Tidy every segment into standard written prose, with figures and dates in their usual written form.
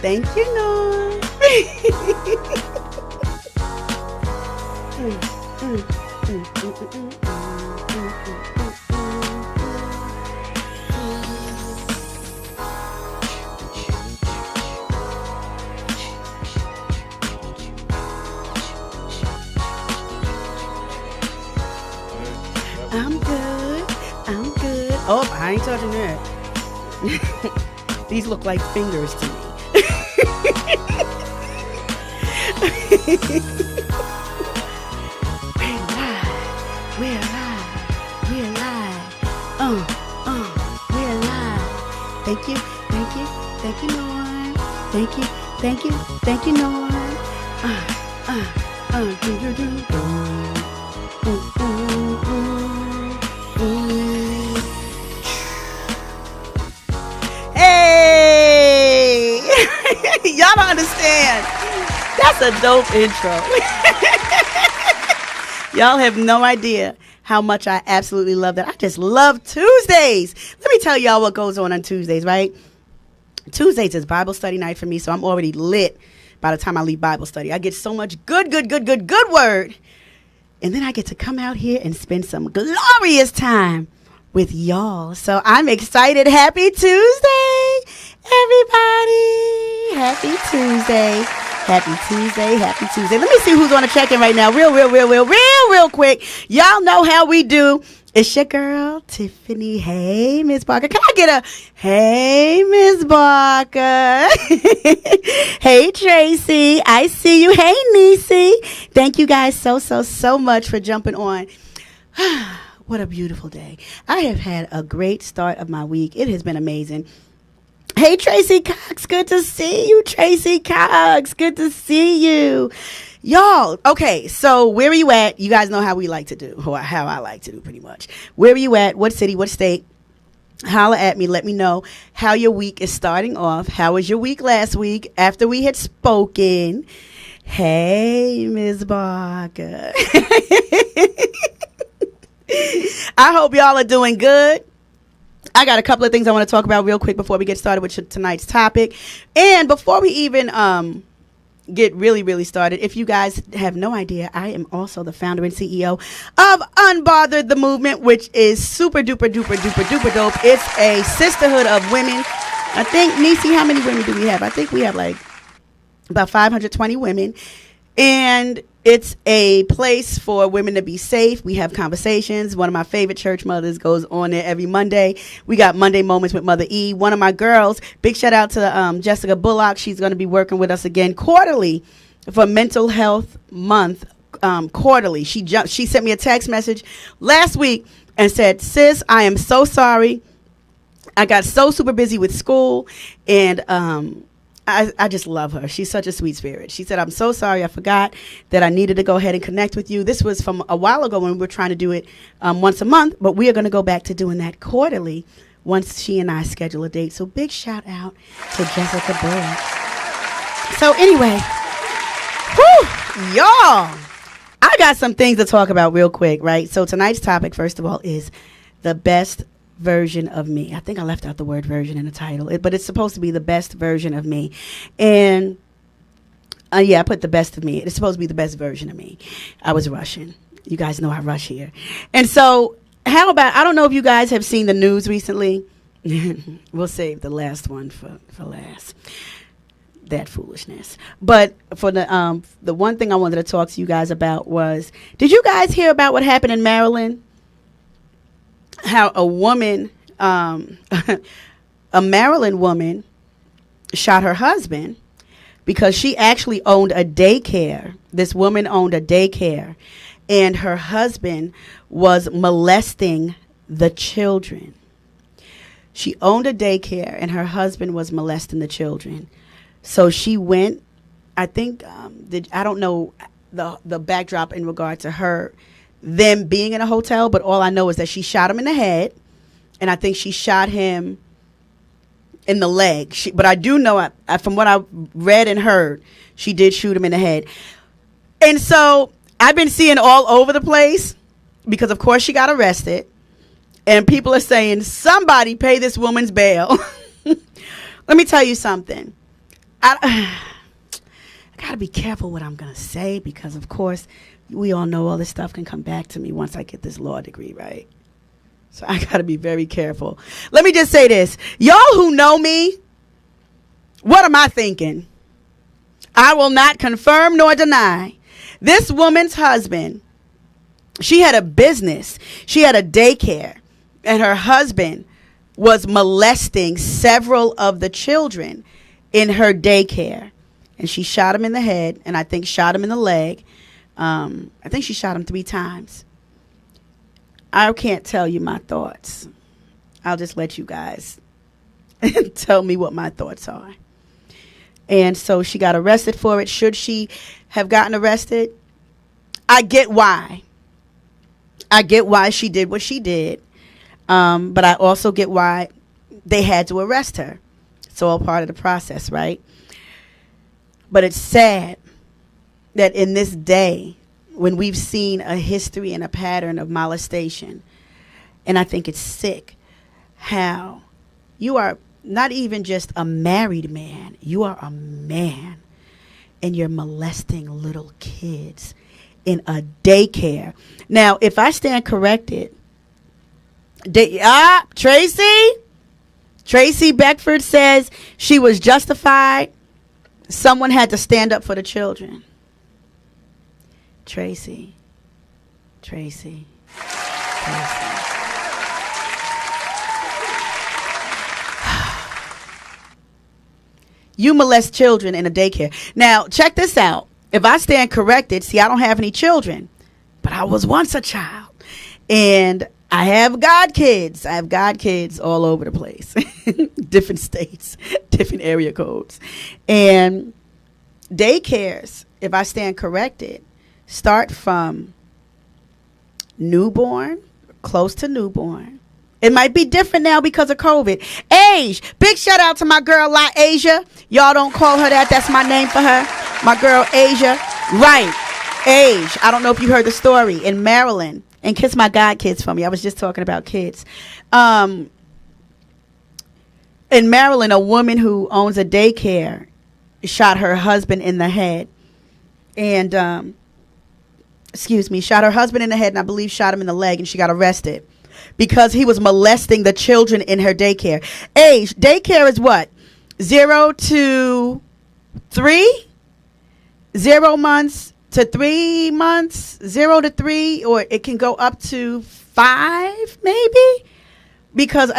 Thank you, Norm. I'm good. I'm good. Oh, I ain't touching that. These look like fingers to me. We're live. We're live. We're live. Thank you. Thank you. Thank you, Norm. Thank you. Thank you. Thank you, Norm. Hey! Y'all don't understand. That's a dope intro. Y'all have no idea how much I absolutely love that. I just love Tuesdays. Let me tell y'all what goes on Tuesdays, right? Tuesdays is Bible study night for me, so I'm already lit by the time I leave Bible study. I get so much good word. And then I get to come out here and spend some glorious time with y'all. So I'm excited. Happy Tuesday, everybody. Happy Tuesday. Happy Tuesday. Happy Tuesday. Let me see who's on the check-in right now. Real quick. Y'all know how we do. It's your girl, Tiffany. Hey, Miss Barker. Can I get a, hey, Miss Barker. Hey, Tracy. I see you. Hey, Niecy. Thank you guys so much for jumping on. What a beautiful day. I have had a great start of my week. It has been amazing. Hey, Tracy Cox. Good to see you, Tracy Cox. Good to see you. Y'all, okay, so where are you at? You guys know how we like to do, or how I like to do pretty much. Where are you at? What city? What state? Holla at me. Let me know how your week is starting off. How was your week last week after we had spoken? Hey, Ms. Barker. I hope y'all are doing good. I got a couple of things I want to talk about real quick before we get started with tonight's topic. And before we even get really started, if you guys have no idea, I am also the founder and CEO of Unbothered the Movement, which is super duper dope. It's a sisterhood of women. I think, Niecy, how many women do we have? I think we have like about 520 women. And it's a place for women to be safe. We have conversations. One of my favorite church mothers goes on there every Monday. We got Monday Moments with Mother E. One of my girls, big shout out to Jessica Bullock. She's going to be working with us again quarterly for Mental Health Month. Quarterly. She sent me a text message last week and said, sis, I am so sorry. I got so super busy with school, and I just love her. She's such a sweet spirit. She said, I'm so sorry. I forgot that I needed to go ahead and connect with you. This was from a while ago when we were trying to do it once a month, but we are going to go back to doing that quarterly once she and I schedule a date. So big shout out to Jessica Bullock. So anyway, y'all, I got some things to talk about real quick, right? So tonight's topic, first of all, is the best version of me. I think I left out the word version in the title, but it's supposed to be the best version of me. And I put the best of me. It's supposed to be the best version of me. I was rushing. You guys know I rush here. And so how about, I don't know if you guys have seen the news recently. We'll save the last one for last. That foolishness. But for the one thing I wanted to talk to you guys about was, did you guys hear about what happened in Maryland? How a woman, a Maryland woman, shot her husband because she actually owned a daycare. This woman owned a daycare, and her husband was molesting the children. She owned a daycare, and her husband was molesting the children. So she went, I think, I don't know the backdrop in regard to her them being in a hotel, but all I know is that she shot him in the head, and I think she shot him in the leg. But I do know, from what I read and heard, she did shoot him in the head. And so I've been seeing all over the place, because of course she got arrested, and people are saying, somebody pay this woman's bail. Let me tell you something. I got to be careful what I'm going to say because, of course, we all know all this stuff can come back to me once I get this law degree, right? So I got to be very careful. Let me just say this. Y'all who know me, what am I thinking? I will not confirm nor deny. This woman's husband, she had a business. She had a daycare. And her husband was molesting several of the children in her daycare. And she shot him in the head and I think shot him in the leg. I think she shot him 3 times. I can't tell you my thoughts. I'll just let you guys tell me what my thoughts are. And so she got arrested for it. Should she have gotten arrested? I get why. I get why she did what she did. But I also get why they had to arrest her. It's all part of the process, right? But it's sad that in this day, when we've seen a history and a pattern of molestation, and I think it's sick how you are not even just a married man, you are a man and you're molesting little kids in a daycare. Now, if I stand corrected, Tracy Beckford says she was justified. Someone had to stand up for the children. Tracy. You molest children in a daycare. Now, check this out. If I stand corrected, see, I don't have any children, but I was once a child. And I have godkids. I have godkids all over the place. Different states, different area codes. And daycares, if I stand corrected, start from newborn, close to newborn. It might be different now because of COVID. Age. Big shout out to my girl, La Asia. Y'all don't call her that. That's my name for her. My girl, Asia. Right. Age. I don't know if you heard the story. In Maryland. And kiss my god kids for me. I was just talking about kids. In Maryland, a woman who owns a daycare shot her husband in the head. And, shot her husband in the head and I believe shot him in the leg, and she got arrested because he was molesting the children in her daycare. Age, daycare is what? 0 to 3? 0 months to 3 months, 0 to 3, or it can go up to 5 maybe, because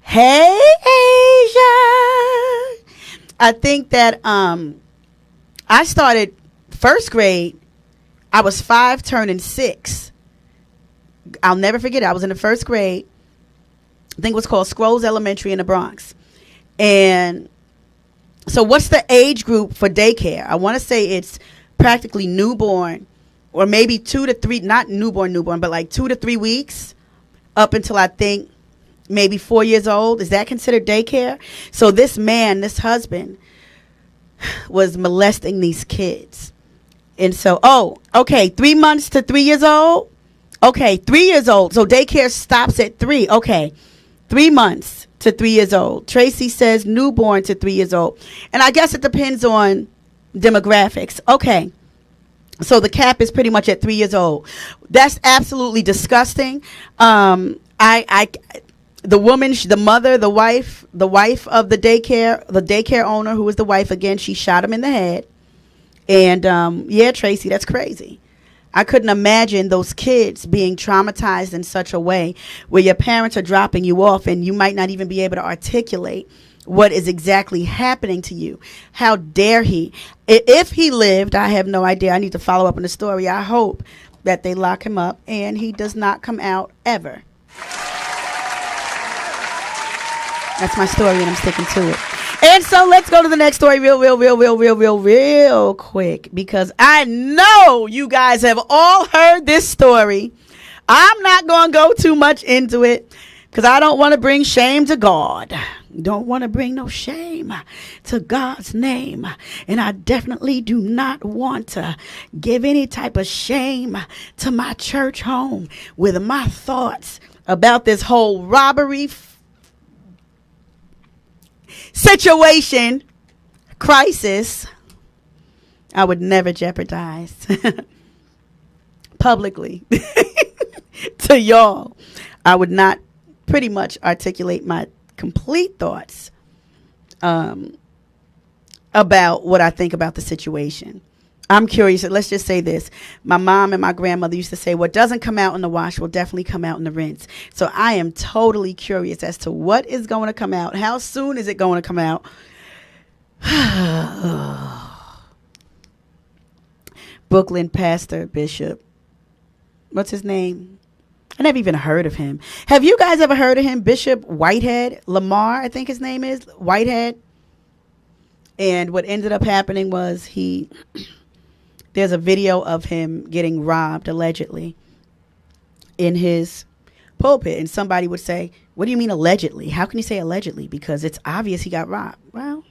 hey Asia, I think that I started first grade. I was 5 turning 6. I'll never forget it. I was in the first grade. I think it was called Scrolls Elementary in the Bronx. And so what's the age group for daycare? I want to say it's practically newborn, or maybe 2 to 3, not newborn, but like 2 to 3 weeks up until I think maybe 4 years old. Is that considered daycare? So this man, this husband, was molesting these kids. And so, 3 months to 3 years old. Okay, 3 years old. So daycare stops at 3. Okay, 3 months to 3 years old. Tracy says newborn to 3 years old. And I guess it depends on demographics. Okay, so the cap is pretty much at 3 years old. That's absolutely disgusting. The woman, the mother, the wife of the daycare owner, who was the wife again, she shot him in the head. And yeah, Tracy, that's crazy. I couldn't imagine those kids being traumatized in such a way where your parents are dropping you off and you might not even be able to articulate what is exactly happening to you. How dare he? If he lived, I have no idea. I need to follow up on the story. I hope that they lock him up and he does not come out ever. That's my story and I'm sticking to it. And so let's go to the next story real quick, because I know you guys have all heard this story. I'm not going to go too much into it because I don't want to bring shame to God. Don't want to bring no shame to God's name. And I definitely do not want to give any type of shame to my church home with my thoughts about this whole robbery situation crisis, I would never jeopardize publicly to y'all. I would not pretty much articulate my complete thoughts about what I think about the situation. I'm curious. Let's just say this. My mom and my grandmother used to say, what doesn't come out in the wash will definitely come out in the rinse. So I am totally curious as to what is going to come out. How soon is it going to come out? Brooklyn pastor, bishop. What's his name? I never even heard of him. Have you guys ever heard of him? Bishop Whitehead, Lamar, I think his name is, Whitehead. And what ended up happening was there's a video of him getting robbed, allegedly, in his pulpit. And somebody would say, what do you mean allegedly? How can you say allegedly? Because it's obvious he got robbed. Well,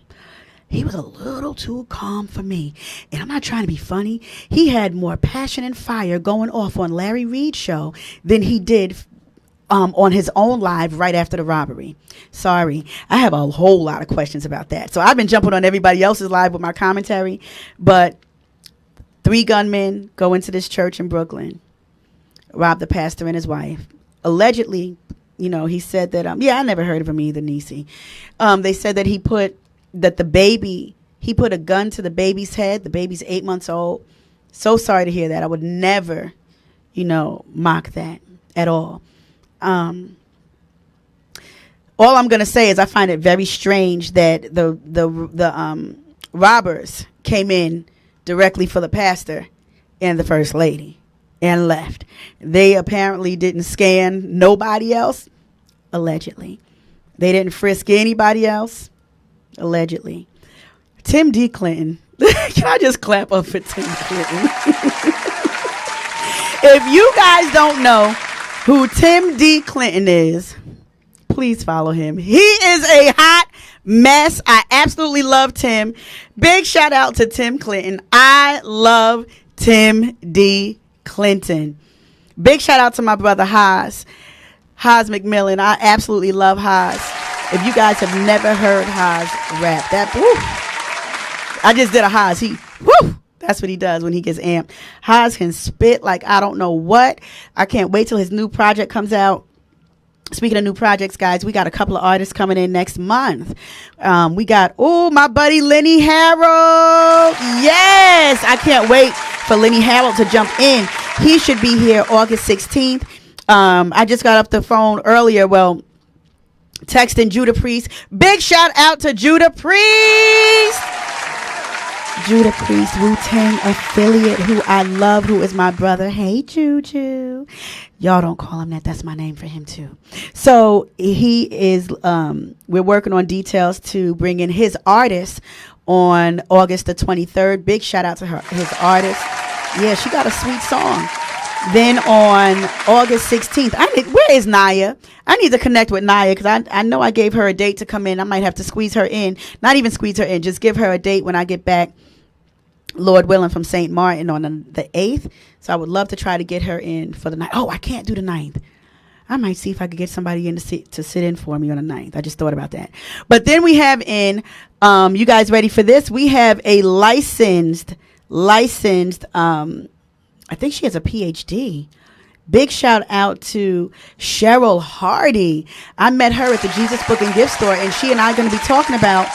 he was a little too calm for me. And I'm not trying to be funny. He had more passion and fire going off on Larry Reid's show than he did on his own live right after the robbery. Sorry. I have a whole lot of questions about that. So I've been jumping on everybody else's live with my commentary. But 3 gunmen go into this church in Brooklyn, rob the pastor and his wife. Allegedly, he said that, I never heard of him either, Nisi. They said that he put a gun to the baby's head. The baby's 8 months old. So sorry to hear that. I would never, mock that at all. All I'm going to say is I find it very strange that the robbers came in directly for the pastor and the first lady and left. They apparently didn't scan nobody else, allegedly. They didn't frisk anybody else, allegedly. Tim D. Clinton. Can I just clap up for Tim Clinton? If you guys don't know who Tim D. Clinton is, please follow him. He is a hot mess. I absolutely love Tim. Big shout out to Tim Clinton. I love Tim D. Clinton. Big shout out to my brother Haas McMillan. I absolutely love Haas. If you guys have never heard Haas rap, I just did a Haas. That's what he does when he gets amped. Haas can spit like I don't know what. I can't wait till his new project comes out. Speaking of new projects, guys, we got a couple of artists coming in next month. We got, my buddy Lenny Harold. Yes, I can't wait for Lenny Harold to jump in. He should be here August 16th. I just got off the phone earlier. Texting Judah Priest. Big shout out to Judah Priest. Judah Priest, Wu-Tang affiliate, who I love, who is my brother. Hey, Juju. Y'all don't call him that. That's my name for him, too. So he is, we're working on details to bring in his artist on August the 23rd. Big shout out to his artist. Yeah, she got a sweet song. Then on August 16th, where is Naya? I need to connect with Naya because I know I gave her a date to come in. I might have to squeeze her in. Not even squeeze her in. Just give her a date when I get back, Lord willing, from St. Martin on the 8th. So I would love to try to get her in for the 9th. Oh, I can't do the 9th. I might see if I could get somebody in to sit in for me on the 9th. I just thought about that. But then we have you guys ready for this? We have a licensed, I think she has a PhD. Big shout out to Cheryl Hardy. I met her at the Jesus Book and Gift Store, and she and I are going to be talking about,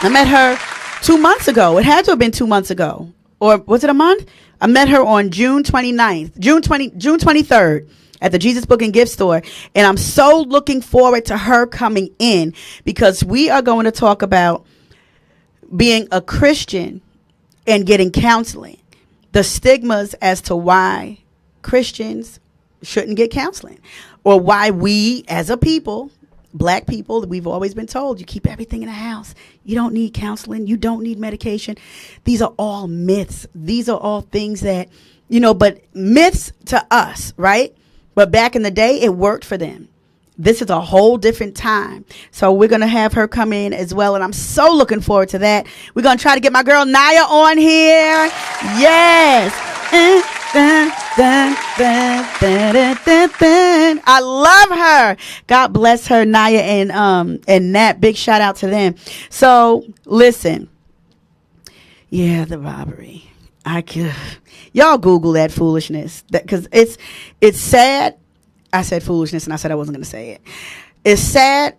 I met her 2 months ago. It had to have been 2 months ago. Or was it a month? I met her on June 23rd at the Jesus Book and Gift Store. And I'm so looking forward to her coming in because we are going to talk about being a Christian and getting counseling. The stigmas as to why Christians shouldn't get counseling, or why we as a people, black people, we've always been told you keep everything in the house. You don't need counseling. You don't need medication. These are all myths. These are all things that, but myths to us, right? But back in the day, it worked for them. This is a whole different time. So we're going to have her come in as well. And I'm so looking forward to that. We're going to try to get my girl Naya on here. Yes. Dun, dun, dun, dun, dun, dun, dun. I love her. God bless her, Naya and Nat. Big shout out to them. So listen. Yeah, the robbery. Y'all Google that foolishness. Because it's sad. I said foolishness and I said I wasn't going to say it. It's sad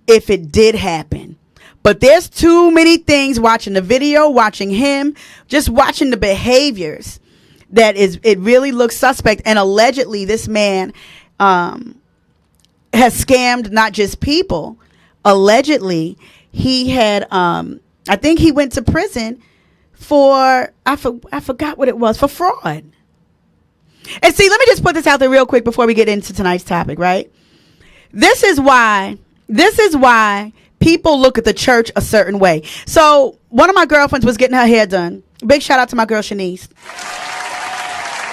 if it did happen. But there's too many things, watching the video, watching him, just watching the behaviors, that it really looks suspect. And allegedly this man has scammed not just people. Allegedly he had, I think he went to prison for, I forgot what it was, for fraud. And see, let me just put this out there real quick before we get into tonight's topic, right? This is why people look at the church a certain way. So one of my girlfriends was getting her hair done. Big shout out to my girl, Shanice.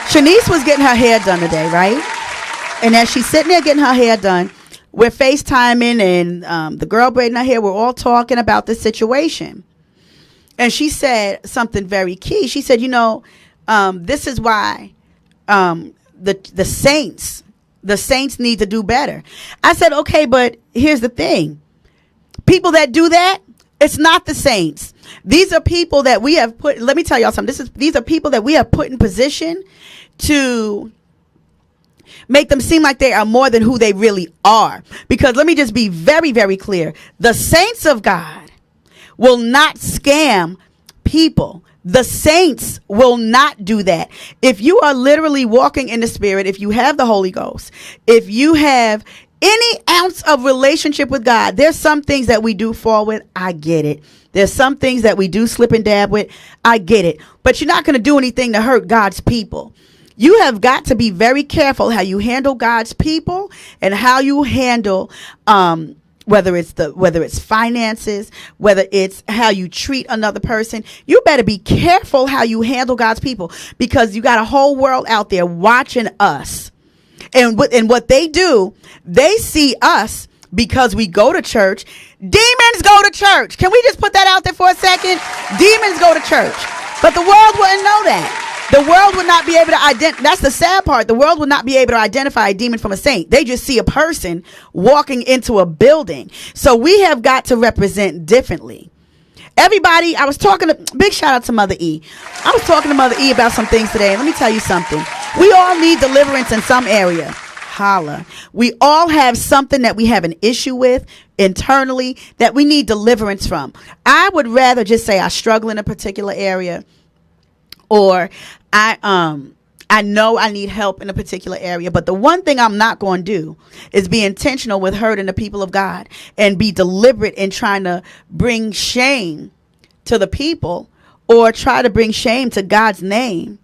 Shanice was getting her hair done today, right? And as she's sitting there getting her hair done, we're FaceTiming, and the girl braiding her hair, we're all talking about the situation. And she said something very key. She said, this is why the saints need to do better. I said, okay, but here's the thing. People that do that, it's not the saints. These are people that we have put, let me tell y'all something. These are people that we have put in position to make them seem like they are more than who they really are. Because let me just be very, very clear. The saints of God will not scam people. The saints will not do that. If you are literally walking in the Spirit, if you have the Holy Ghost, if you have any ounce of relationship with God, there's some things that we do fall with. I get it. There's some things that we do slip and dab with. I get it. But you're not going to do anything to hurt God's people. You have got to be very careful how you handle God's people and how you handle, whether it's finances, whether it's how you treat another person. You better be careful how you handle God's people, because you got a whole world out there watching us. And what they do, they see us because we go to church. Demons go to church. Can we just put that out there for a second? Demons go to church. But the world wouldn't know that. The world would not be able to identify. That's the sad part. The world would not be able to identify a demon from a saint. They just see a person walking into a building. So we have got to represent differently. Everybody, I was talking to, big shout out to Mother E. I was talking to Mother E about some things today. Let me tell you something. We all need deliverance in some area. Holla. We all have something that we have an issue with internally that we need deliverance from. I would rather just say I struggle in a particular area, or I know I need help in a particular area. But the one thing I'm not going to do is be intentional with hurting the people of God and be deliberate in trying to bring shame to the people, or try to bring shame to God's name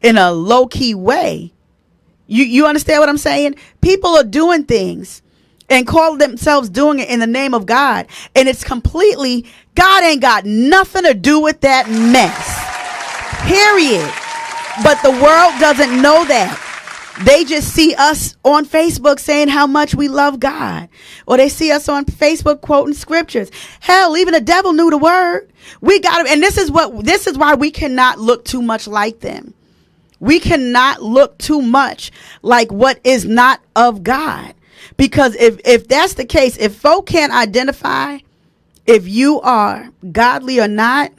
in a low-key way. You understand what I'm saying? People are doing things and call themselves doing it in the name of God. And it's completely, God ain't got nothing to do with that mess. Period. But the world doesn't know that. They just see us on Facebook saying how much we love God. Or they see us on Facebook quoting scriptures. Hell, even the devil knew the word. We got to, and this is why we cannot look too much like them. We cannot look too much like what is not of God. Because if that's the case, if folk can't identify if you are godly or not,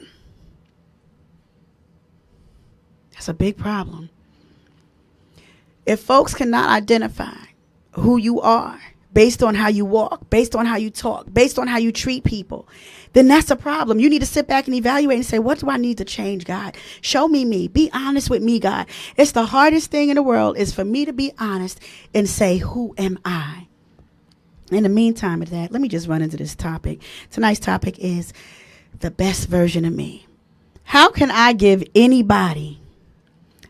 that's a big problem. If folks cannot identify who you are based on how you walk, based on how you talk, based on how you treat people, then that's a problem. You need to sit back and evaluate and say, what do I need to change, God? Show me. Be honest with me, God. It's the hardest thing in the world is for me to be honest and say, who am I? In the meantime of that, let me just run into this topic. Tonight's topic is the best version of me. How can I give anybody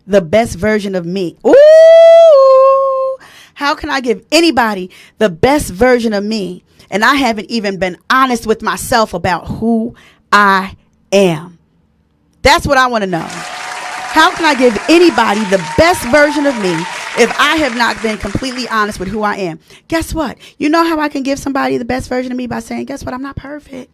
the best version of me? Ooh! How can I give anybody the best version of me? And I haven't even been honest with myself about who I am. That's what I want to know. How can I give anybody the best version of me if I have not been completely honest with who I am? Guess what? You know how I can give somebody the best version of me? By saying, guess what? I'm not perfect.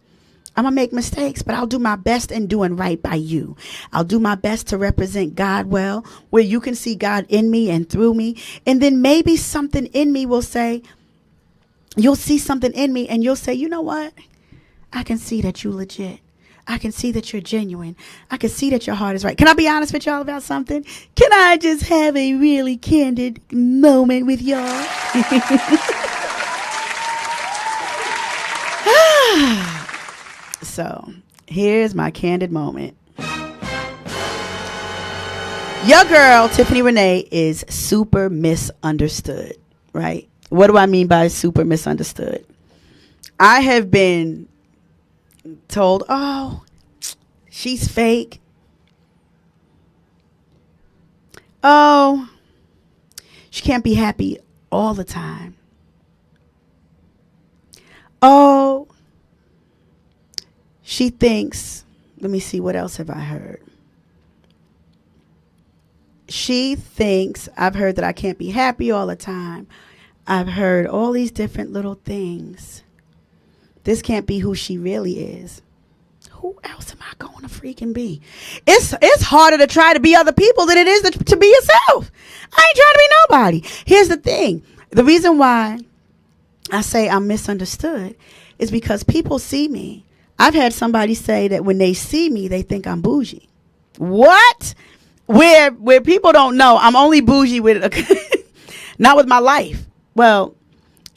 I'm going to make mistakes, but I'll do my best in doing right by you. I'll do my best to represent God well, where you can see God in me and through me. And then maybe something in me will say, you'll see something in me and you'll say, you know what? I can see that you legit. I can see that you're genuine. I can see that your heart is right. Can I be honest with y'all about something? Can I just have a really candid moment with y'all? So, here's my candid moment. Your girl, Tiffany Renee, is super misunderstood, right? What do I mean by super misunderstood? I have been told, oh, she's fake. Oh, she can't be happy all the time. Oh, she thinks, let me see, what else have I heard? She thinks, I've heard that I can't be happy all the time. I've heard all these different little things. This can't be who she really is. Who else am I going to freaking be? It's harder to try to be other people than it is to be yourself. I ain't trying to be nobody. Here's the thing. The reason why I say I'm misunderstood is because people see me. I've had somebody say that when they see me, they think I'm bougie. What? Where people don't know, I'm only bougie with, not with my life. Well,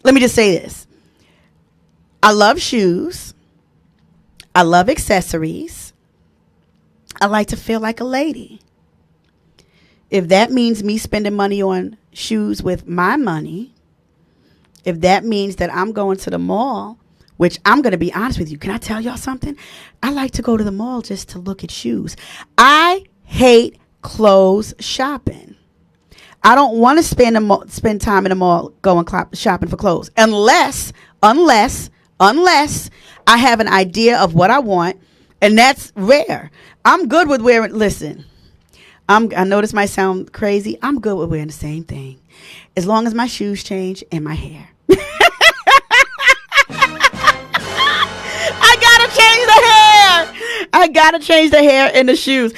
let me just say this. I love shoes. I love accessories. I like to feel like a lady. If that means me spending money on shoes with my money, if that means that I'm going to the mall, which I'm going to be honest with you. Can I tell y'all something? I like to go to the mall just to look at shoes. I hate clothes shopping. I don't want to spend time in the mall going shopping for clothes unless I have an idea of what I want, and that's rare. I'm good with wearing, listen, I know this might sound crazy. I'm good with wearing the same thing as long as my shoes change and my hair. I gotta change the hair and the shoes.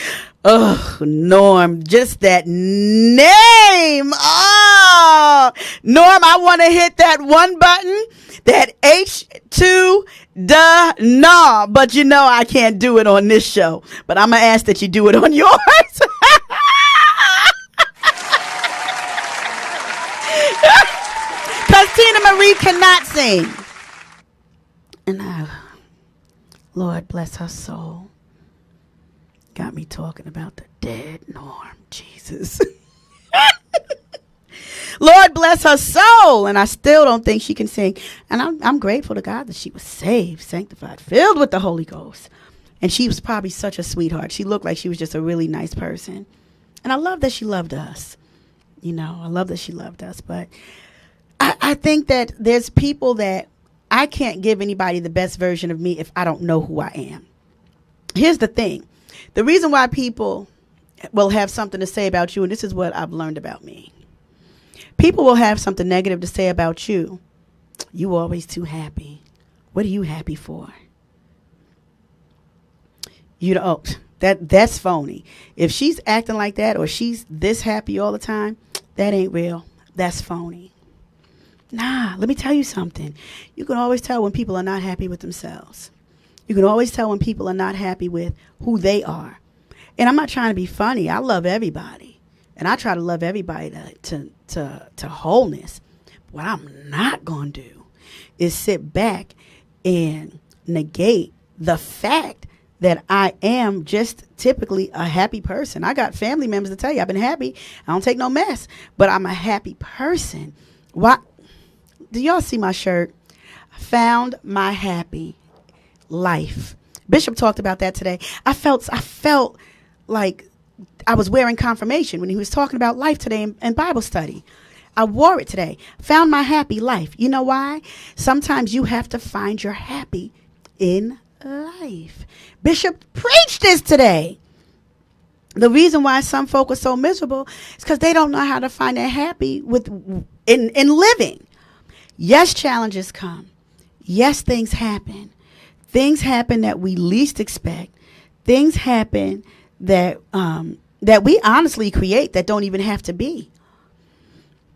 Ugh, Norm, just that name. Oh, Norm, I want to hit that one button, that H2 nah. But you know I can't do it on this show. But I'm going to ask that you do it on yours. Because Tina Marie cannot sing. And Lord bless her soul. Got me talking about the dead Norm. Jesus. Lord bless her soul. And I still don't think she can sing. And I'm grateful to God that she was saved, sanctified, filled with the Holy Ghost. And she was probably such a sweetheart. She looked like she was just a really nice person. And I love that she loved us. You know, I love that she loved us. But I think that there's people that I can't give anybody the best version of me if I don't know who I am. Here's the thing. The reason why people will have something to say about you, and this is what I've learned about me. People will have something negative to say about you. You always too happy. What are you happy for? You know, that's phony. If she's acting like that or she's this happy all the time, that ain't real. That's phony. Nah, let me tell you something. You can always tell when people are not happy with themselves. You can always tell when people are not happy with who they are. And I'm not trying to be funny. I love everybody. And I try to love everybody to wholeness. What I'm not going to do is sit back and negate the fact that I am just typically a happy person. I got family members to tell you I've been happy. I don't take no mess. But I'm a happy person. Why? Do y'all see my shirt? I found my happy life. Bishop talked about that today. I felt like I was wearing confirmation when he was talking about life today in Bible study. I wore it today. Found my happy life. You know why? Sometimes you have to find your happy in life. Bishop preached this today. The reason why some folk are so miserable is because they don't know how to find their happy in living. Yes, challenges come. Yes, things happen. things happen that we least expect. Things happen that we honestly create that don't even have to be.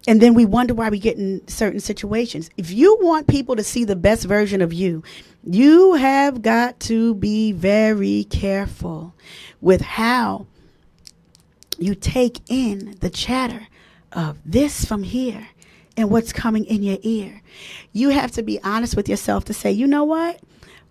And then we wonder why we get in certain situations. If you want people to see the best version of you, you have got to be very careful with how you take in the chatter of this from here and what's coming in your ear. You have to be honest with yourself to say, you know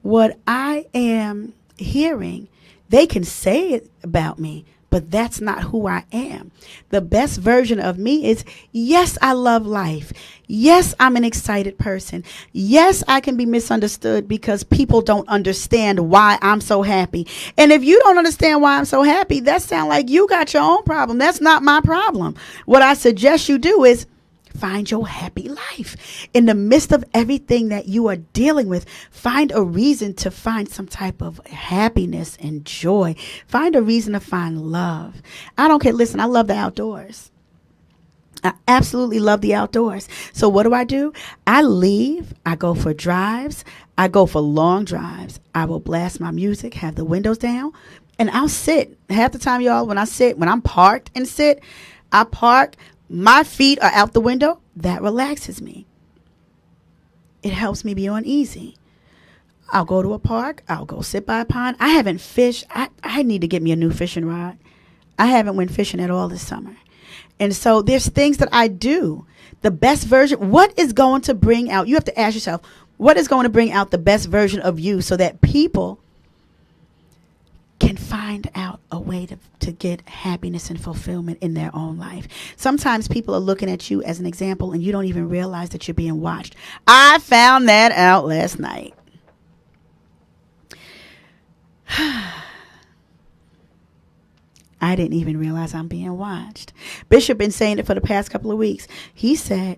what I am hearing, they can say it about me, but that's not who I am. The best version of me is, yes, I love life. Yes, I'm an excited person. Yes, I can be misunderstood because people don't understand why I'm so happy. And if you don't understand why I'm so happy, that sounds like you got your own problem. That's not my problem. What I suggest you do is find your happy life. In the midst of everything that you are dealing with, find a reason to find some type of happiness and joy. Find a reason to find love. I don't care. Listen, I love the outdoors. I absolutely love the outdoors. So what do? I leave. I go for drives. I go for long drives. I will blast my music, have the windows down, and I'll sit. Half the time, y'all, when I'm parked and sit, I park. My feet are out the window. That relaxes me. It helps me be on easy. I'll go to a park. I'll go sit by a pond. I haven't fished. I need to get me a new fishing rod. I haven't went fishing at all this summer. And so there's things that I do. The best version. What is going to bring out? You have to ask yourself, what is going to bring out the best version of you so that people can find out a way to get happiness and fulfillment in their own life. Sometimes people are looking at you as an example and you don't even realize that you're being watched. I found that out last night. I didn't even realize I'm being watched. Bishop been saying it for the past couple of weeks. He said,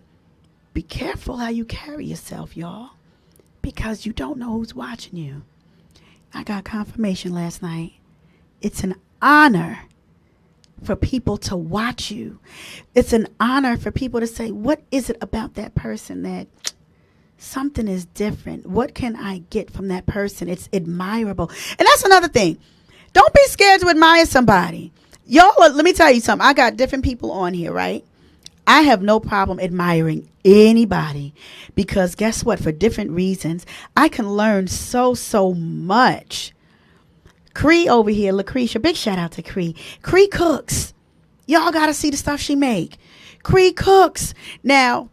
be careful how you carry yourself, y'all, because you don't know who's watching you. I got confirmation last night. It's an honor for people to watch you. It's an honor for people to say, what is it about that person that something is different? What can I get from that person? It's admirable. And that's another thing. Don't be scared to admire somebody. Y'all, let me tell you something. I got different people on here, right? I have no problem admiring anybody because guess what? For different reasons, I can learn so much. Cree over here, Lucretia, big shout out to Cree. Cree cooks. Y'all got to see the stuff she make. Cree cooks. Now,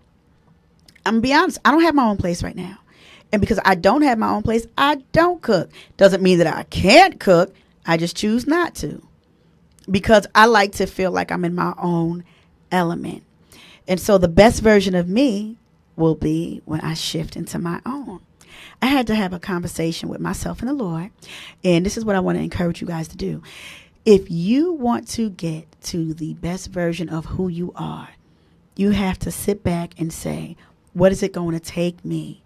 I'm going to be honest. I don't have my own place right now. And because I don't have my own place, I don't cook. Doesn't mean that I can't cook. I just choose not to because I like to feel like I'm in my own element. And so the best version of me will be when I shift into my own. I had to have a conversation with myself and the Lord. And this is what I want to encourage you guys to do. If you want to get to the best version of who you are, you have to sit back and say, what is it going to take me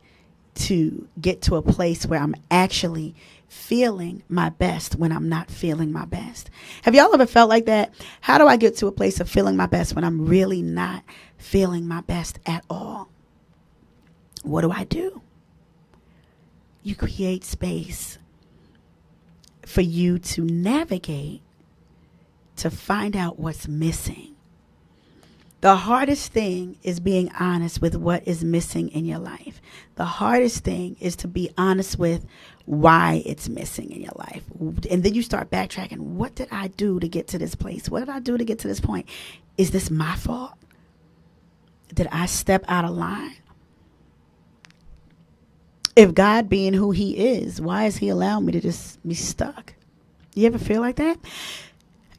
to get to a place where I'm actually feeling my best when I'm not feeling my best? Have y'all ever felt like that? How do I get to a place of feeling my best when I'm really not feeling my best at all? What do? You create space for you to navigate, to find out what's missing. The hardest thing is being honest with what is missing in your life. The hardest thing is to be honest with why it's missing in your life. And then you start backtracking. What did I do to get to this place? What did I do to get to this point? Is this my fault? Did I step out of line? If God being who he is, why is he allowing me to just be stuck? You ever feel like that?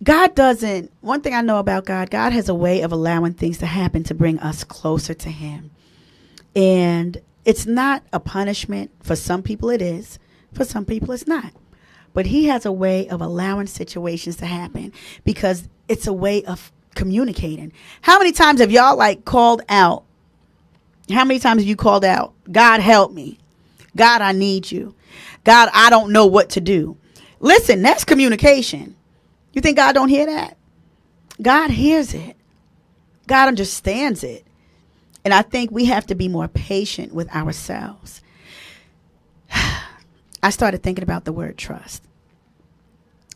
God doesn't. One thing I know about God has a way of allowing things to happen to bring us closer to him. And it's not a punishment. For some people it is. For some people it's not. But he has a way of allowing situations to happen because it's a way of communicating. How many times have y'all called out? How many times have you called out, God help me? God, I need you. God, I don't know what to do. Listen, that's communication. You think God don't hear that? God hears it. God understands it. And I think we have to be more patient with ourselves. I started thinking about the word trust.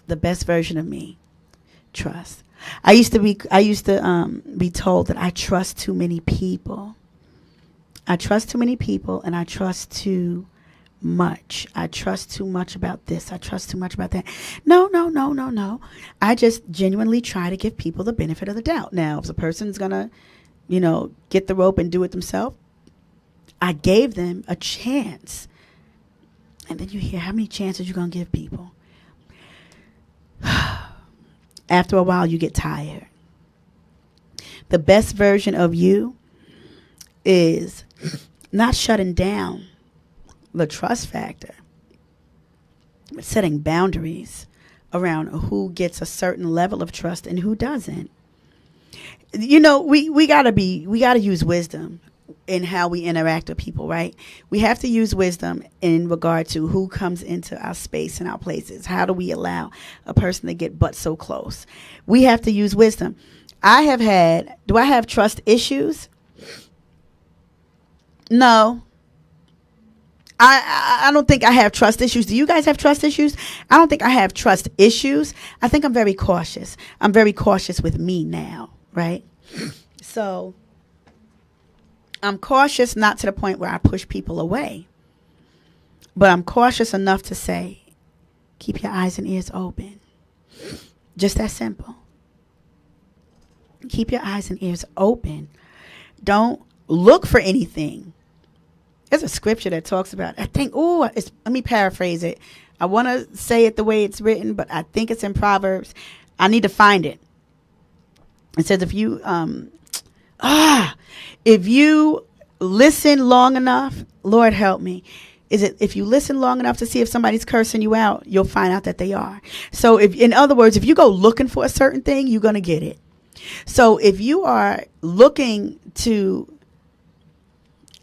The best version of me, trust. I used to be told that I trust too many people. I trust too many people, and I trust too much. I trust too much about this. I trust too much about that. No. I just genuinely try to give people the benefit of the doubt. Now, if the person's gonna, get the rope and do it themselves, I gave them a chance. And then you hear, how many chances you gonna give people? After a while, you get tired. The best version of you is not shutting down the trust factor, but setting boundaries around who gets a certain level of trust and who doesn't. We gotta use wisdom in how we interact with people, right? We have to use wisdom in regard to who comes into our space and our places. How do we allow a person to get but so close? We have to use wisdom. Do I have trust issues? No. I don't think I have trust issues. Do you guys have trust issues? I don't think I have trust issues. I think I'm very cautious. I'm very cautious with me now, right? So I'm cautious, not to the point where I push people away, but I'm cautious enough to say, keep your eyes and ears open. Just that simple. Keep your eyes and ears open. Don't look for anything. There's a scripture that talks about, let me paraphrase it. I want to say it the way it's written, but I think it's in Proverbs. I need to find it. It says, if you listen long enough, Lord help me. If you listen long enough to see if somebody's cursing you out, you'll find out that they are. So in other words, if you go looking for a certain thing, you're going to get it. So if you are looking to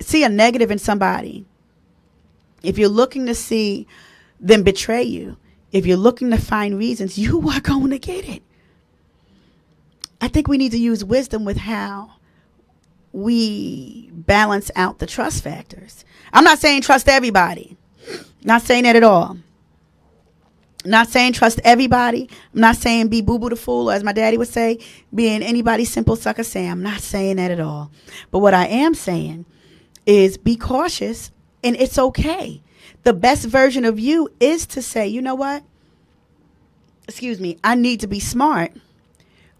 see a negative in somebody, if you're looking to see them betray you, if you're looking to find reasons, you are going to get it. I think we need to use wisdom with how we balance out the trust factors. I'm not saying trust everybody. Not saying that at all. Not saying trust everybody. I'm not saying be boo-boo the fool, or as my daddy would say, being anybody's simple sucker Sam. I'm not saying that at all. But what I am saying is be cautious, and it's okay. The best version of you is to say, you know what? I need to be smart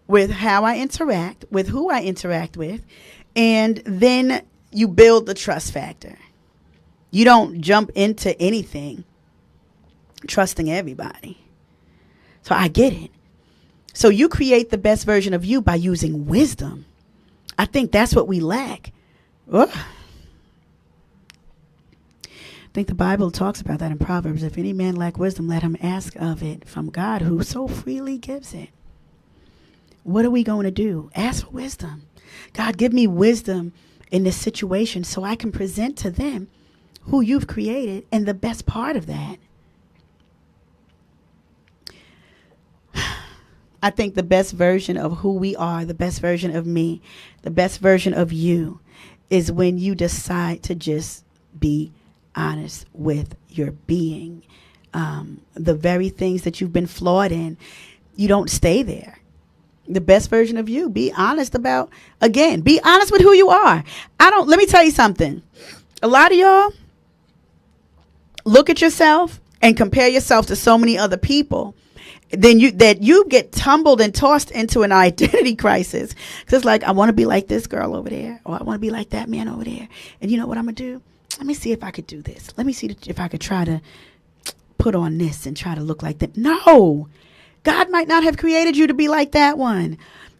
with how I interact, with who I interact with, and then you build the trust factor. You don't jump into anything trusting everybody. So I get it. So you create the best version of you by using wisdom. I think that's what we lack. Ugh. I think the Bible talks about that in Proverbs. If any man lack wisdom, let him ask of it from God, who so freely gives it. What are we going to do? Ask for wisdom. God, give me wisdom in this situation so I can present to them who you've created and the best part of that. I think the best version of who we are, the best version of me, the best version of you is when you decide to just be honest with your being. The very things that you've been flawed in, you don't stay there. The best version of you, be honest about, again, be honest with who you are. Let me tell you something. A lot of y'all look at yourself and compare yourself to so many other people. Then you get tumbled and tossed into an identity crisis. Because it's like, I want to be like this girl over there, or I want to be like that man over there. And you know what I'm going to do? Let me see if I could do this. Let me see if I could try to put on this and try to look like that. No, God might not have created you to be like that one.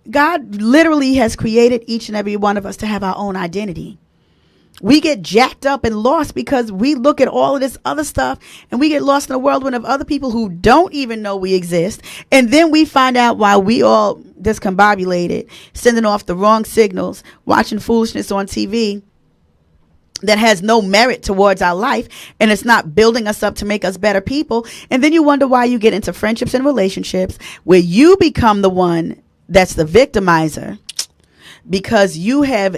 God literally has created each and every one of us to have our own identity. We get jacked up and lost because we look at all of this other stuff, and we get lost in a whirlwind of other people who don't even know we exist. And then we find out why we all discombobulated, sending off the wrong signals, watching foolishness on TV that has no merit towards our life, and it's not building us up to make us better people. And then you wonder why you get into friendships and relationships where you become the one that's the victimizer, because you have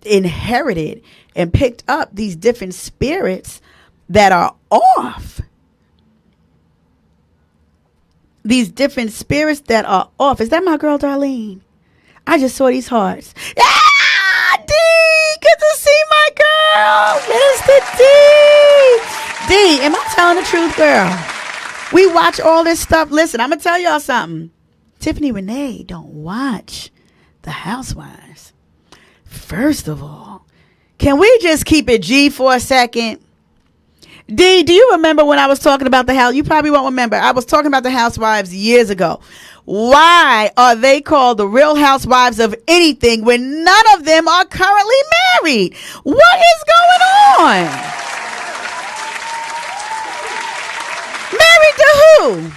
inherited and picked up these different spirits that are off. these different spirits that are off. Is that my girl, Darlene? I just saw these hearts. Ah, D, good to see my girl, Mr. D. D, am I telling the truth, girl? We watch all this stuff. Listen, I'm going to tell y'all something. Tiffany Renee don't watch The Housewives. First of all, can we just keep it G for a second? D, do you remember when I was talking about the house? You probably won't remember. I was talking about the Housewives years ago. Why are they called the Real Housewives of anything when none of them are currently married? What is going on? Married to who?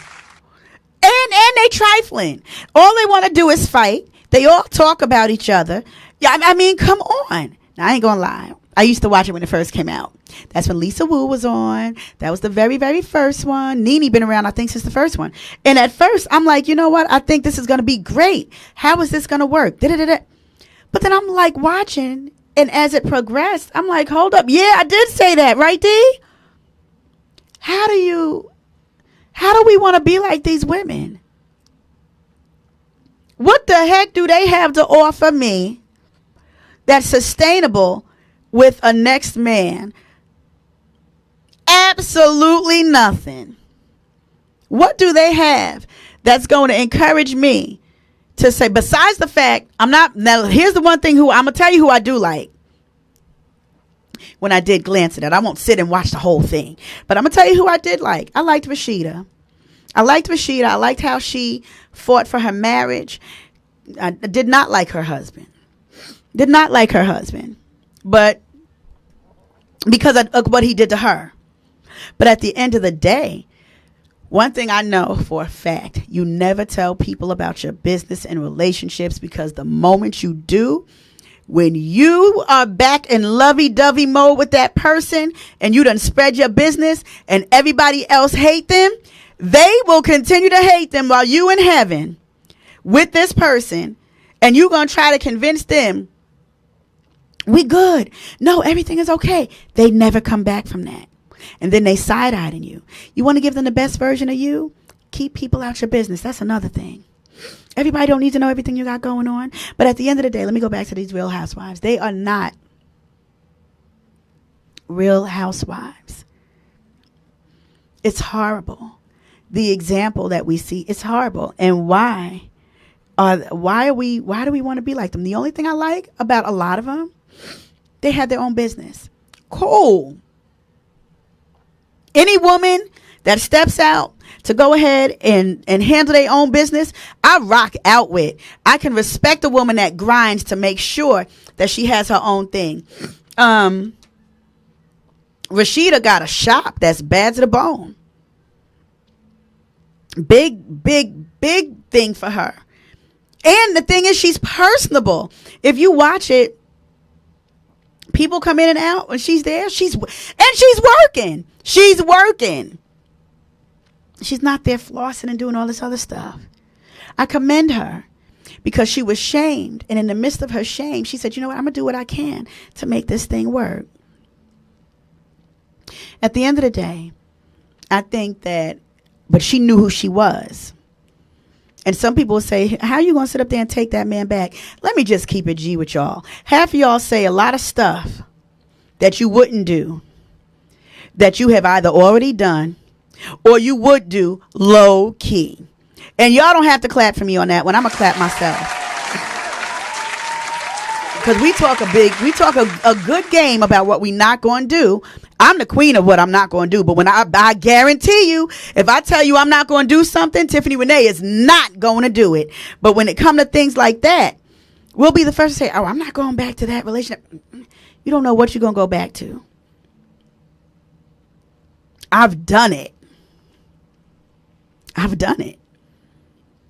And they trifling. All they want to do is fight. They all talk about each other. Yeah, I mean, come on. Now, I ain't gonna lie. I used to watch it when it first came out. That's when Lisa Wu was on. That was the very, very first one. Nene been around, I think, since the first one. And at first, I'm like, you know what? I think this is going to be great. How is this going to work? Da-da-da-da. But then I'm like watching, and as it progressed, I'm like, hold up. Yeah, I did say that, right, D? How do we want to be like these women? What the heck do they have to offer me that's sustainable with a next man? Absolutely nothing. What do they have that's going to encourage me to say, besides the fact, now here's the one thing I'm going to tell you who I do like. When I did glance at it, I won't sit and watch the whole thing, but I'm going to tell you who I did like. I liked Rashida. I liked how she fought for her marriage. I did not like her husband. But because of what he did to her. But at the end of the day, one thing I know for a fact, you never tell people about your business and relationships, because the moment you do, when you are back in lovey-dovey mode with that person and you done spread your business and everybody else hate them, they will continue to hate them while you in heaven with this person, and you're going to try to convince them we good. No, everything is okay. They never come back from that. And then they side-eyeing you. You want to give them the best version of you? Keep people out your business. That's another thing. Everybody don't need to know everything you got going on. But at the end of the day, let me go back to these Real Housewives. They are not Real Housewives. It's horrible. The example that we see is horrible. And why do we want to be like them? The only thing I like about a lot of them, they had their own business. Cool. Any woman that steps out to go ahead and handle their own business, I rock out with. I can respect a woman that grinds to make sure that she has her own thing. Rashida got a shop that's bad to the bone. Big thing for her. And the thing is, she's personable. If you watch it, people come in and out when she's there. She's working. She's not there flossing and doing all this other stuff. I commend her because she was shamed. And in the midst of her shame, she said, you know what? I'm going to do what I can to make this thing work. At the end of the day, I think but she knew who she was. And some people will say, how are you going to sit up there and take that man back? Let me just keep it G with y'all. Half of y'all say a lot of stuff that you wouldn't do, that you have either already done or you would do low key. And y'all don't have to clap for me on that one. I'm going to clap myself. Because we talk a good game about what we not going to do. I'm the queen of what I'm not going to do. But when I guarantee you, if I tell you I'm not going to do something, Tiffany Renee is not going to do it. But when it comes to things like that, we'll be the first to say, oh, I'm not going back to that relationship. You don't know what you're going to go back to. I've done it.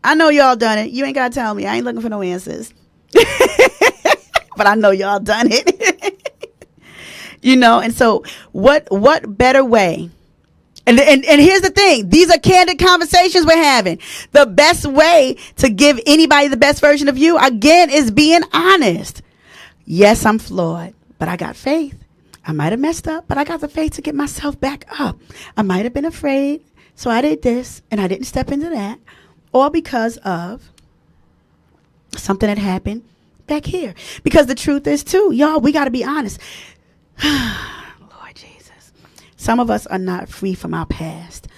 I know y'all done it. You ain't got to tell me. I ain't looking for no answers. But I know y'all done it. And so what better way? And here's the thing. These are candid conversations we're having. The best way to give anybody the best version of you, again, is being honest. Yes, I'm flawed, but I got faith. I might have messed up, but I got the faith to get myself back up. I might have been afraid. So I did this and I didn't step into that, all because of something that happened back here. Because the truth is too, y'all, we got to be honest. Lord Jesus. Some of us are not free from our past.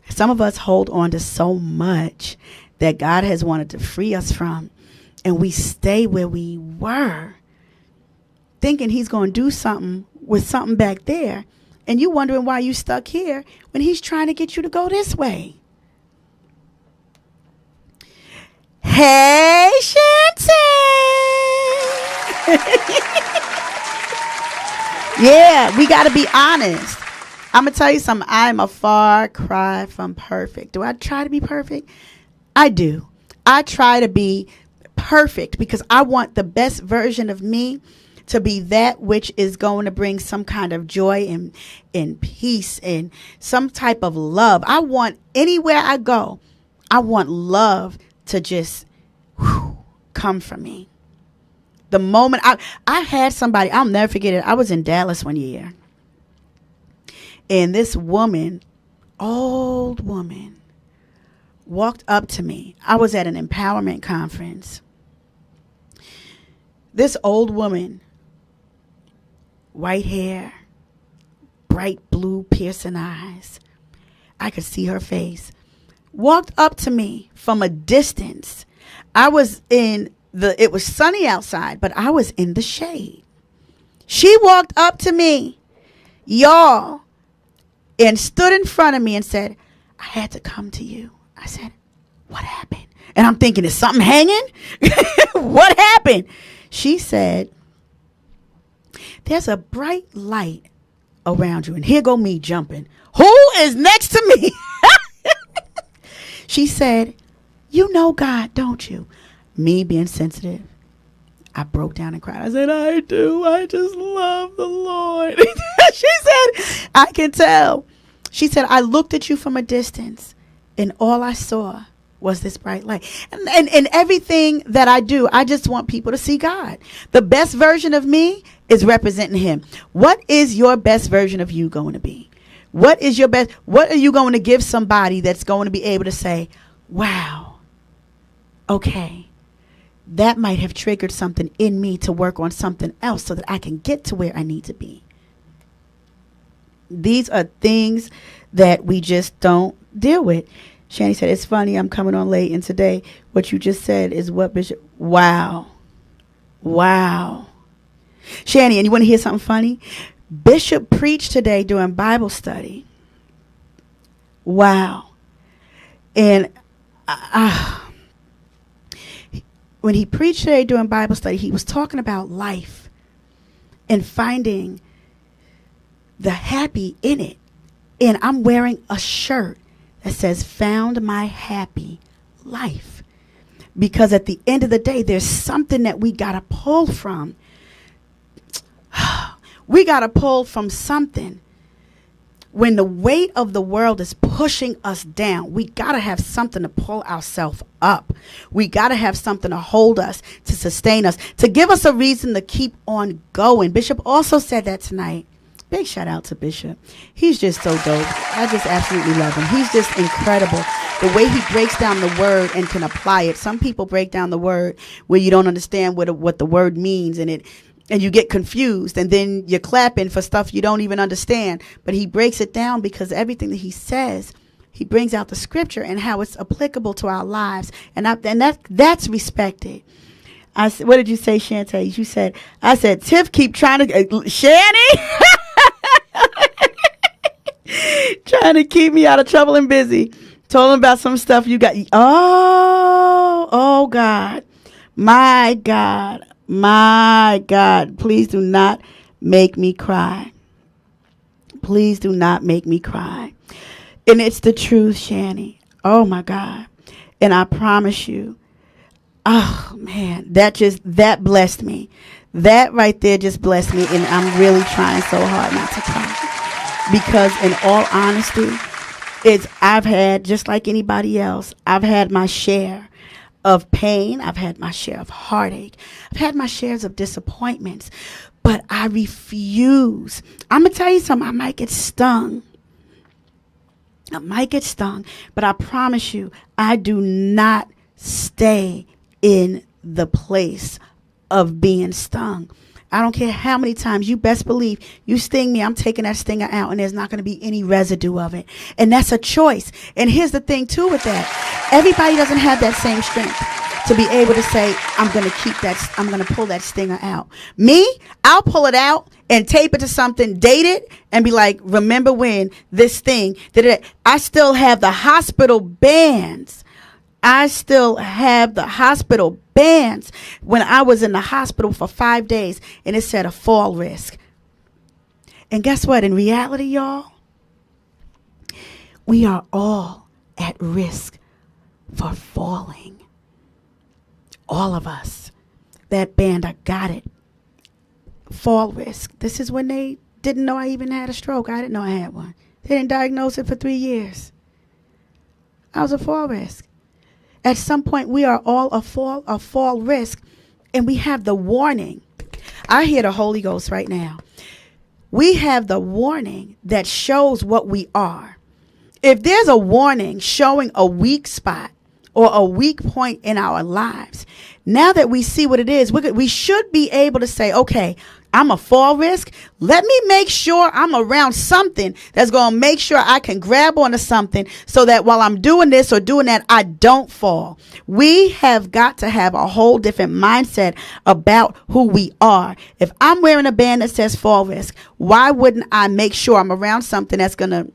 Some of us hold on to so much that God has wanted to free us from. And we stay where we were, thinking he's going to do something with something back there. And you wondering why you stuck here when he's trying to get you to go this way. Hey, Shanty. Yeah, we got to be honest. I'm going to tell you something. I'm a far cry from perfect. Do I try to be perfect? I do. I try to be perfect because I want the best version of me to be that which is going to bring some kind of joy and peace and some type of love. I want, anywhere I go, I want love to just come from me. The moment I had somebody, I'll never forget it. I was in Dallas one year. And this woman, old woman, walked up to me. I was at an empowerment conference. This old woman, white hair, bright blue piercing eyes. I could see her face. Walked up to me from a distance. It was sunny outside, but I was in the shade. She walked up to me, y'all, and stood in front of me and said, I had to come to you. I said, what happened? And I'm thinking, is something hanging? What happened? She said, there's a bright light around you. And here go me jumping. Who is next to me? She said, you know God, don't you? Me being sensitive, I broke down and cried. I said, I do. I just love the Lord. She said, I can tell. She said, I looked at you from a distance and all I saw was this bright light. And everything that I do, I just want people to see God. The best version of me is representing him. What is your best version of you going to be? What is your best? What are you going to give somebody that's going to be able to say, wow, okay, that might have triggered something in me to work on something else so that I can get to where I need to be. These are things that we just don't deal with. Shani said, it's funny, I'm coming on late, and today what you just said is what Bishop, wow. Shani, and you want to hear something funny? Bishop preached today during Bible study. Wow. And when he preached today during Bible study, he was talking about life and finding the happy in it. And I'm wearing a shirt that says, found my happy life. Because at the end of the day, there's something that we got to pull from. We got to pull from something. When the weight of the world is pushing us down, we got to have something to pull ourselves up. We got to have something to hold us, to sustain us, to give us a reason to keep on going. Bishop also said that tonight. Big shout out to Bishop. He's just so dope. I just absolutely love him. He's just incredible. The way he breaks down the word and can apply it. Some people break down the word where you don't understand what the word means, and you get confused, and then you're clapping for stuff you don't even understand. But he breaks it down because everything that he says, he brings out the scripture and how it's applicable to our lives. And that's respected. What did you say, Shantae? You said, I said, Tiff keep trying to, Shanny, trying to keep me out of trouble and busy. Told him about some stuff you got. Oh God. My God. Please do not make me cry. Please do not make me cry. And it's the truth, Shani. Oh my God. And I promise you, oh man, that blessed me. That right there just blessed me. And I'm really trying so hard not to cry. Because in all honesty, I've had, just like anybody else, I've had my share of pain. I've had my share of heartache. I've had my shares of disappointments. But I refuse. I'm going to tell you something. I might get stung. I might get stung, but I promise you, I do not stay in the place of being stung. I don't care how many times. You best believe you sting me, I'm taking that stinger out, and there's not going to be any residue of it. And that's a choice. And here's the thing too with that. Everybody doesn't have that same strength to be able to say, I'm going to pull that stinger out. Me, I'll pull it out and tape it to something, date it, and be like, remember when this thing did it. I still have the hospital bands. When I was in the hospital for 5 days, and it said a fall risk. And guess what? In reality, y'all, we are all at risk for falling. All of us. That band, I got it. Fall risk. This is when they didn't know I even had a stroke. I didn't know I had one. They didn't diagnose it for 3 years. I was a fall risk. At some point, we are all a fall risk, and we have the warning. I hear the Holy Ghost right now. We have the warning that shows what we are. If there's a warning showing a weak spot or a weak point in our lives, now that we see what it is, we should be able to say, okay, I'm a fall risk. Let me make sure I'm around something that's going to make sure I can grab onto something so that while I'm doing this or doing that, I don't fall. We have got to have a whole different mindset about who we are. If I'm wearing a band that says fall risk, why wouldn't I make sure I'm around something that's going to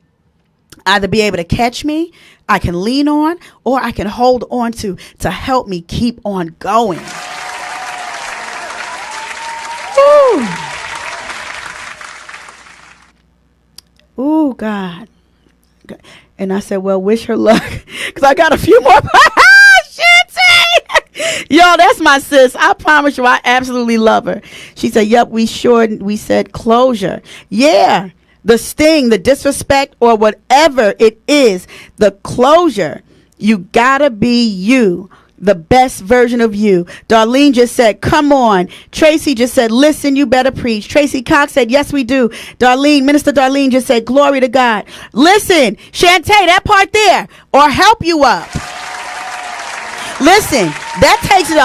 either be able to catch me, I can lean on, or I can hold on to help me keep on going. Ooh, God. And I said, well, wish her luck, because I got a few more. Yo, that's my sis. I promise you, I absolutely love her. She said, yep, we said closure. Yeah. The sting, the disrespect, or whatever it is, the closure. You gotta be you, the best version of you. Darlene just said, come on. Tracy just said, listen, you better preach. Tracy Cox said, yes, we do. Minister Darlene just said, glory to God. Listen, Shantae, that part there, or help you up. Listen, that gives it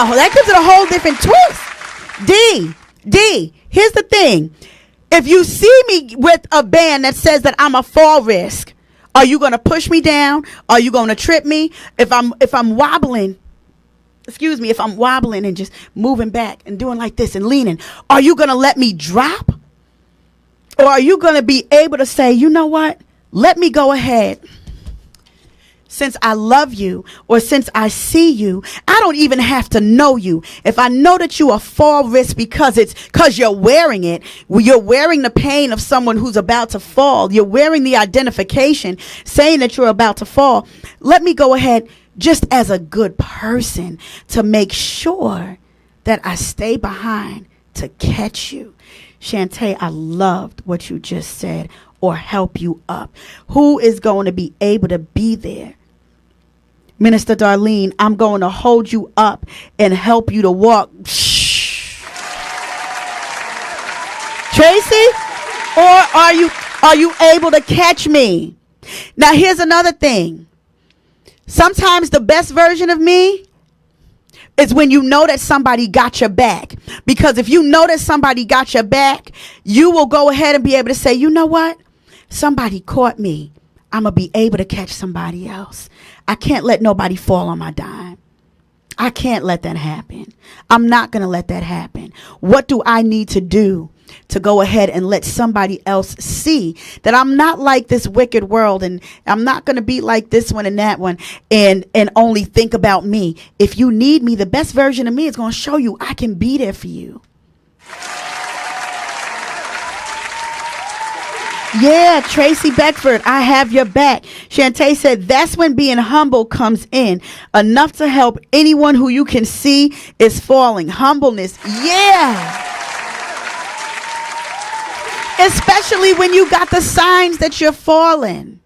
a whole different twist. D, here's the thing. If you see me with a band that says that I'm a fall risk, are you going to push me down? Are you going to trip me? If I'm wobbling and just moving back and doing like this and leaning, are you going to let me drop? Or are you going to be able to say, you know what? Let me go ahead. Since I love you, or since I see you, I don't even have to know you. If I know that you are fall risk because you're wearing it, you're wearing the pain of someone who's about to fall. You're wearing the identification saying that you're about to fall. Let me go ahead just as a good person to make sure that I stay behind to catch you. Shantae, I loved what you just said, or help you up. Who is going to be able to be there? Minister Darlene, I'm going to hold you up and help you to walk. Shh. Tracy, or are you able to catch me? Now, here's another thing. Sometimes the best version of me is when you know that somebody got your back. Because if you know that somebody got your back, you will go ahead and be able to say, you know what? Somebody caught me. I'm going to be able to catch somebody else. I can't let nobody fall on my dime. I can't let that happen. I'm not going to let that happen. What do I need to do to go ahead and let somebody else see that I'm not like this wicked world, and I'm not going to be like this one and that one and only think about me? If you need me, the best version of me is going to show you I can be there for you. Yeah, Tracy Beckford, I have your back. Shantae said that's when being humble comes in. Enough to help anyone who you can see is falling. Humbleness. Yeah. Especially when you got the signs that you're falling.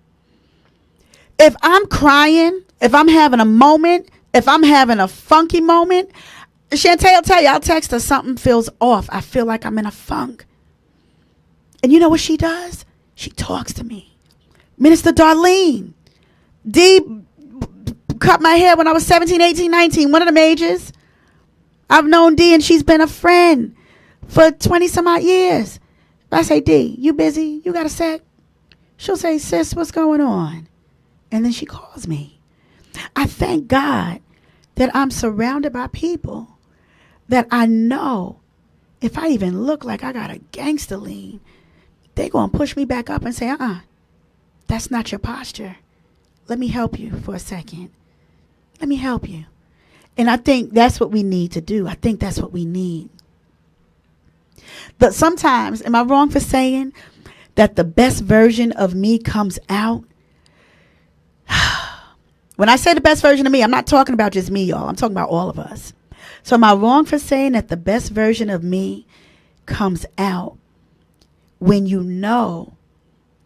If I'm crying, if I'm having a moment, if I'm having a funky moment, Shantae will tell you, I'll text her, something feels off. I feel like I'm in a funk. And you know what she does? She talks to me. Minister Darlene. D cut my hair when I was 17, 18, 19. One of the majors. I've known D and she's been a friend for 20 some odd years. I say, D, you busy? You got a sec? She'll say, sis, what's going on? And then she calls me. I thank God that I'm surrounded by people that I know if I even look like I got a gangster lean, they're going to push me back up and say, that's not your posture. Let me help you for a second. Let me help you. And I think that's what we need to do. I think that's what we need. But sometimes, am I wrong for saying that the best version of me comes out? When I say the best version of me, I'm not talking about just me, y'all. I'm talking about all of us. So am I wrong for saying that the best version of me comes out when you know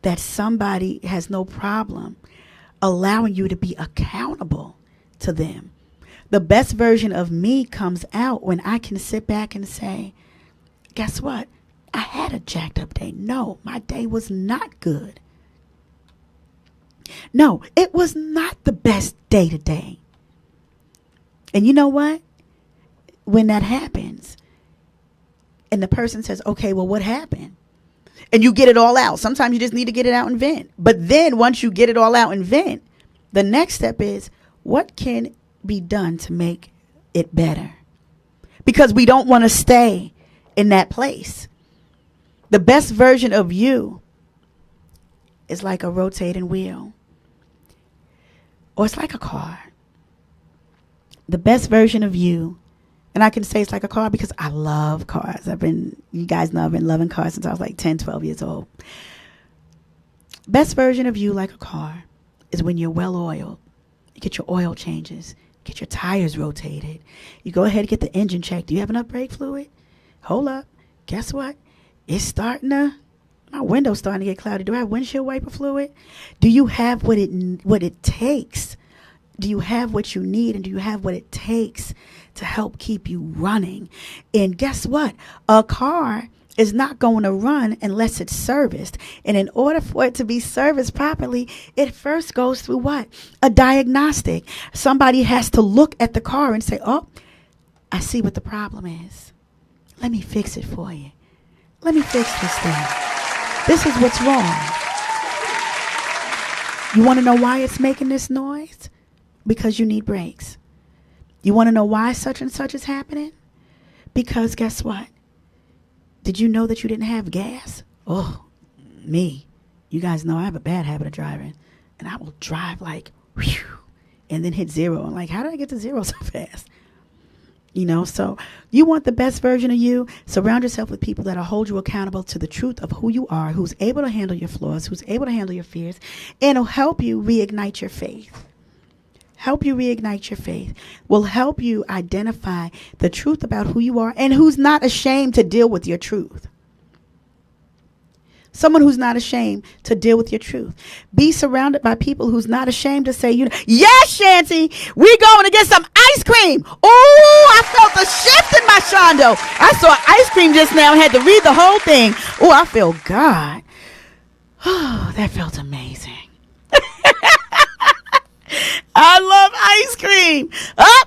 that somebody has no problem allowing you to be accountable to them? The best version of me comes out when I can sit back and say, guess what? I had a jacked up day. No, my day was not good. No, it was not the best day today. And you know what? When that happens and the person says, okay, well, what happened? And you get it all out. Sometimes you just need to get it out and vent. But then once you get it all out and vent, the next step is what can be done to make it better? Because we don't want to stay in that place. The best version of you is like a rotating wheel. Or it's like a car. The best version of you, and I can say it's like a car because I love cars. You guys know I've been loving cars since I was like 10, 12 years old. Best version of you, like a car, is when you're well oiled. You get your oil changes, get your tires rotated. You go ahead and get the engine checked. Do you have enough brake fluid? Hold up. Guess what? It's starting to, my window's starting to get cloudy. Do I have windshield wiper fluid? Do you have what it takes? Do you have what you need? And do you have what it takes to help keep you running? And guess what? A car is not going to run unless it's serviced. And in order for it to be serviced properly, it first goes through what? A diagnostic. Somebody has to look at the car and say, oh, I see what the problem is. Let me fix it for you. Let me fix this thing. This is what's wrong. You want to know why it's making this noise? Because you need brakes. You want to know why such and such is happening? Because guess what? Did you know that you didn't have gas? Oh, me. You guys know I have a bad habit of driving. And I will drive like, whew, and then hit zero. I'm like, how did I get to zero so fast? You know, so you want the best version of you. Surround yourself with people that will hold you accountable to the truth of who you are, who's able to handle your flaws, who's able to handle your fears, and will help you reignite your faith. Help you reignite your faith. Will help you identify the truth about who you are and who's not ashamed to deal with your truth. Someone who's not ashamed to deal with your truth. Be surrounded by people who's not ashamed to say, yes, Shanty, we going to get some ice cream. Oh, I felt a shift in my shondo. I saw ice cream just now. I had to read the whole thing. Oh, I feel God. Oh, that felt amazing. I love ice cream. Oh,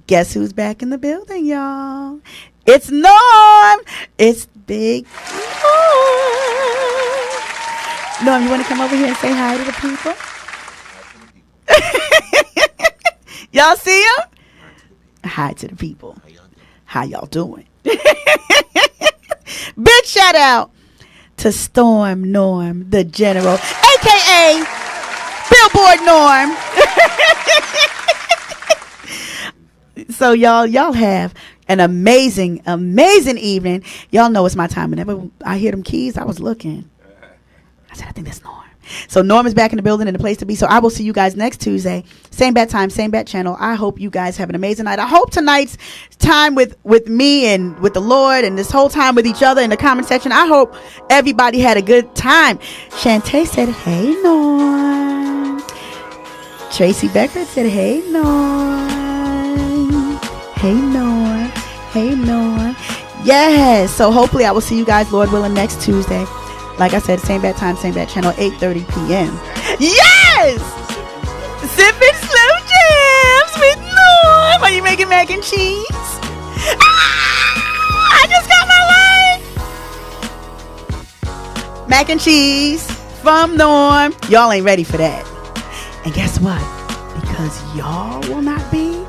guess who's back in the building, y'all? It's Norm. It's Big Norm, you want to come over here and say hi to the people? Y'all see him? Hi to the people. How y'all doing? Big shout out to Storm Norm, the General, a.k.a. Billboard Norm. So y'all have an amazing evening. Y'all know it's my time. Whenever I hear them keys, I was looking. I said, I think that's Norm. So Norm is back in the building and the place to be. So I will see you guys next Tuesday. Same bat time, same bat channel. I hope you guys have an amazing night. I hope tonight's time with me and with the Lord and this whole time with each other in the comment section, I hope everybody had a good time. Shantae said, hey, Norm. Tracy Beckford said, hey, Norm. Hey, Norm. Hey, Norm. Yes. So hopefully I will see you guys, Lord willing, next Tuesday. Like I said, same bat time, same bat channel, 8:30 p.m. Yes! Sipping slow jams with Norm. Are you making mac and cheese? I just got my life. Mac and cheese from Norm. Y'all ain't ready for that. And guess what? Because y'all will not be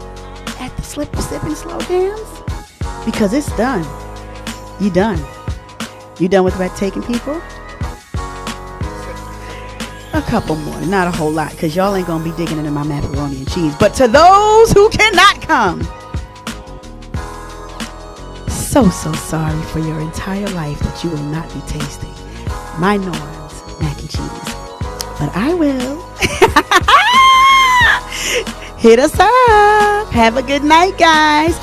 at the sipping slow jams. Because it's done. You done. You done with taking people? A couple more, not a whole lot, because y'all ain't gonna be digging into my macaroni and cheese. But to those who cannot come, so sorry for your entire life that you will not be tasting my Norm's mac and cheese. But I will. Hit us up. Have a good night, guys.